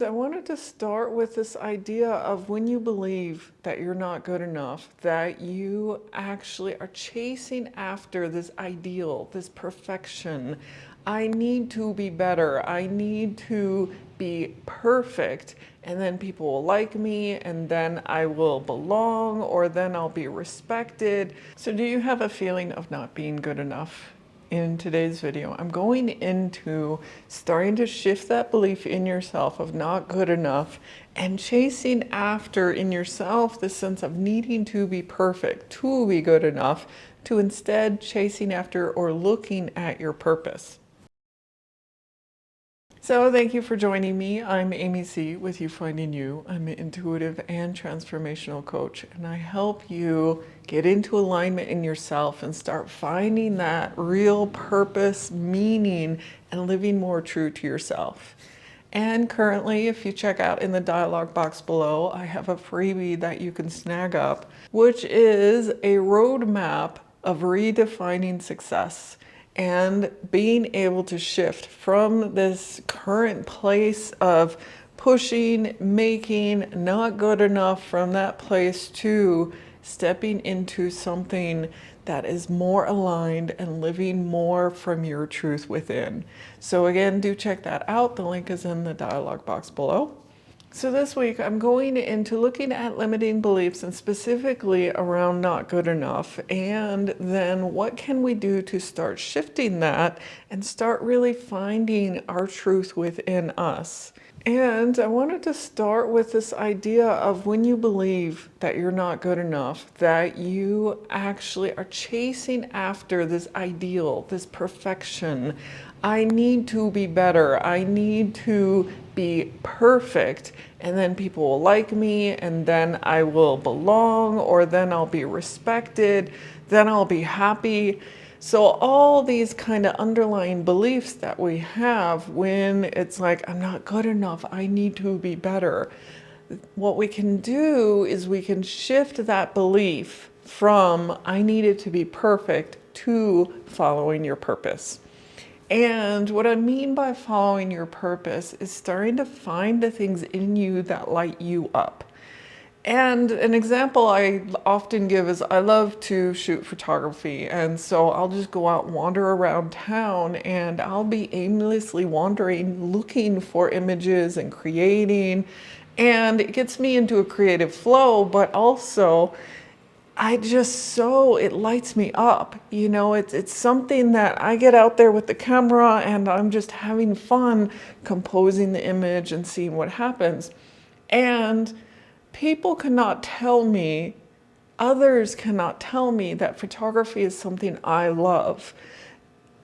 I wanted to start with this idea of when you believe that you're not good enough, that you actually are chasing after this ideal, this perfection. I need to be better. I need to be perfect. And then people will like me, and then I will belong, or then I'll be respected. So, do you have a feeling of not being good enough? In today's video, I'm going into starting to shift that belief in yourself of not good enough and chasing after in yourself the sense of needing to be perfect, to be good enough, to instead chasing after or looking at your purpose. So thank you for joining me. I'm AmyC with You Finding You. I'm an intuitive and transformational coach, and I help you get into alignment in yourself and start finding that real purpose, meaning, and living more true to yourself. And currently, if you check out in the dialog box below, I have a freebie that you can snag up, which is a roadmap of redefining success and being able to shift from this current place of pushing, making, not good enough, from that place to stepping into something that is more aligned and living more from your truth within. So again, do check that out. The link is in the dialog box below. So this week I'm going into looking at limiting beliefs and specifically around not good enough, and then what can we do to start shifting that and start really finding our truth within us. And I wanted to start with this idea of when you believe that you're not good enough, that you actually are chasing after this ideal, this perfection. I need to be better. I need to be perfect. And then people will like me, and then I will belong, or then I'll be respected, then I'll be happy. So all these kind of underlying beliefs that we have when it's like, I'm not good enough, I need to be better. What we can do is we can shift that belief from I needed to be perfect to following your purpose. And what I mean by following your purpose is starting to find the things in you that light you up. And an example I often give is I love to shoot photography, and so I'll just go out and wander around town, and I'll be aimlessly wandering, looking for images and creating, and it gets me into a creative flow, but also it lights me up. You know, it's something that I get out there with the camera and I'm just having fun composing the image and seeing what happens. And people cannot tell me, others cannot tell me that photography is something I love.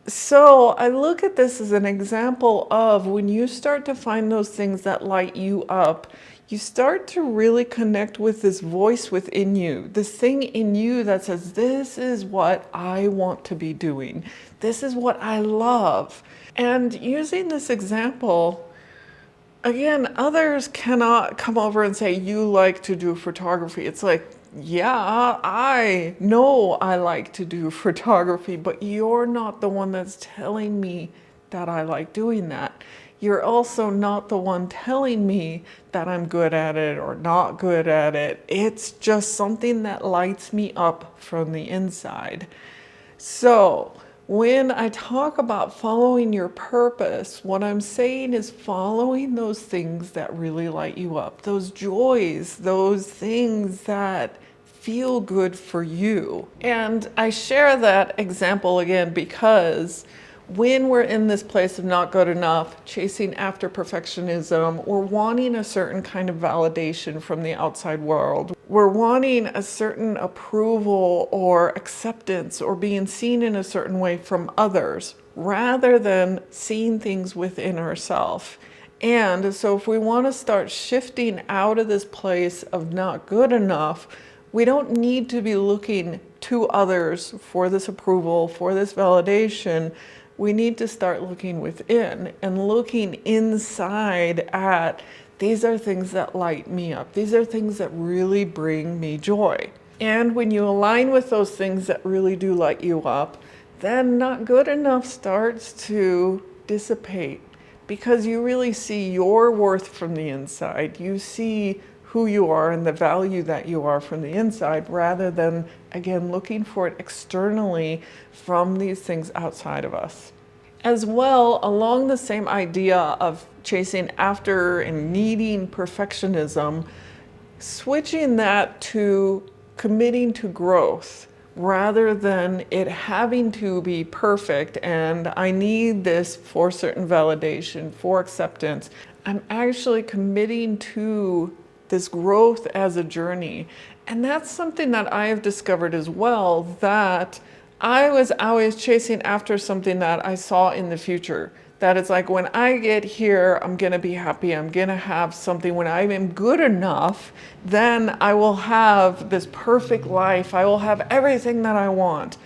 So I look at this as an example of when you start to find those things that light you up, you start to really connect with this voice within you, this thing in you that says, this is what I want to be doing. This is what I love. And using this example, again, others cannot come over and say, you like to do photography. It's like, yeah, I know I like to do photography, but you're not the one that's telling me that I like doing that. You're also not the one telling me that I'm good at it or not good at it. It's just something that lights me up from the inside. So when I talk about following your purpose, what I'm saying is following those things that really light you up, those joys, those things that feel good for you. And I share that example again because when we're in this place of not good enough, chasing after perfectionism, or wanting a certain kind of validation from the outside world, we're wanting a certain approval or acceptance or being seen in a certain way from others, rather than seeing things within ourselves. And so if we want to start shifting out of this place of not good enough, we don't need to be looking to others for this approval, for this validation. We need to start looking within and looking inside at, these are things that light me up. These are things that really bring me joy. And when you align with those things that really do light you up, then not good enough starts to dissipate. because you really see your worth from the inside. You see who you are and the value that you are from the inside, rather than, again, looking for it externally from these things outside of us. As well, along the same idea of chasing after and needing perfectionism, switching that to committing to growth rather than it having to be perfect and I need this for certain validation, for acceptance. I'm actually committing to this growth as a journey. And that's something that I have discovered as well, that I was always chasing after something that I saw in the future. That it's like, when I get here, I'm gonna be happy, I'm gonna have something. When I am good enough, then I will have this perfect life, I will have everything that I want.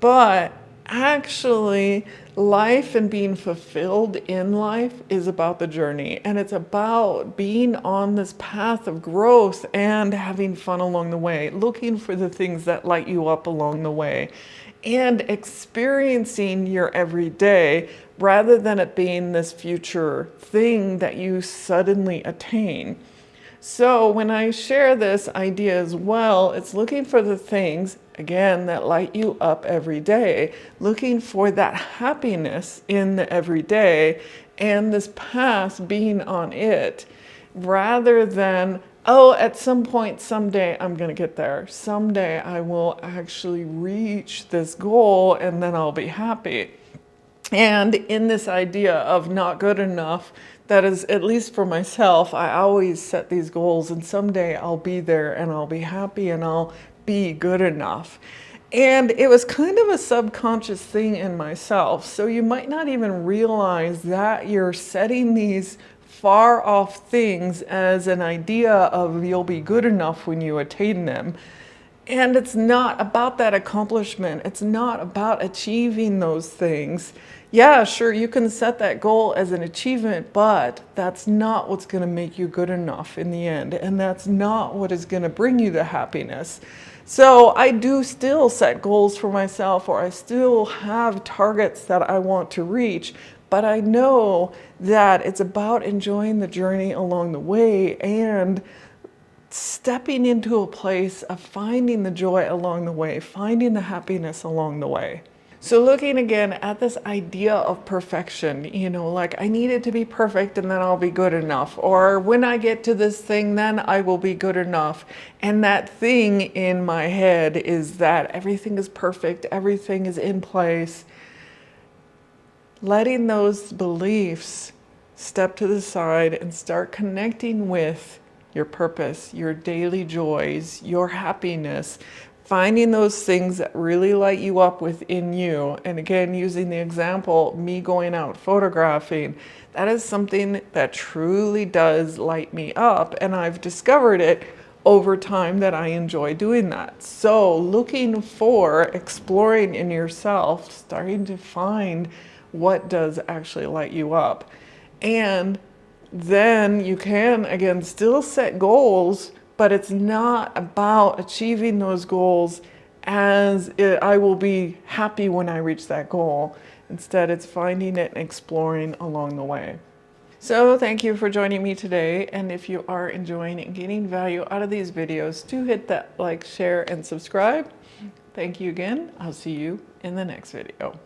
But actually, life and being fulfilled in life is about the journey, and it's about being on this path of growth and having fun along the way, looking for the things that light you up along the way, and experiencing your everyday rather than it being this future thing that you suddenly attain. So when I share this idea as well, it's looking for the things, again, that light you up every day, looking for that happiness in the everyday and this path being on it, rather than, oh, at some point, someday I'm going to get there. Someday I will actually reach this goal and then I'll be happy. And in this idea of not good enough, that is, at least for myself, I always set these goals and someday I'll be there and I'll be happy and I'll be good enough. And it was kind of a subconscious thing in myself. So you might not even realize that you're setting these far off things as an idea of you'll be good enough when you attain them. And it's not about that accomplishment. It's not about achieving those things. Yeah, sure, you can set that goal as an achievement, but that's not what's going to make you good enough in the end. And that's not what is going to bring you the happiness. So I do still set goals for myself, or I still have targets that I want to reach, but I know that it's about enjoying the journey along the way and stepping into a place of finding the joy along the way, finding the happiness along the way. So looking again at this idea of perfection, like I need it to be perfect and then I'll be good enough. Or when I get to this thing, then I will be good enough. And that thing in my head is that everything is perfect, everything is in place. Letting those beliefs step to the side and start connecting with your purpose, your daily joys, your happiness, finding those things that really light you up within you. And again, using the example, me going out photographing, that is something that truly does light me up. And I've discovered it over time that I enjoy doing that. So looking for, exploring in yourself, starting to find what does actually light you up. And then you can, again, still set goals, but it's not about achieving those goals as I will be happy when I reach that goal. Instead, it's finding it and exploring along the way. So thank you for joining me today. And if you are enjoying and getting value out of these videos, do hit that like, share, and subscribe. Thank you again. I'll see you in the next video.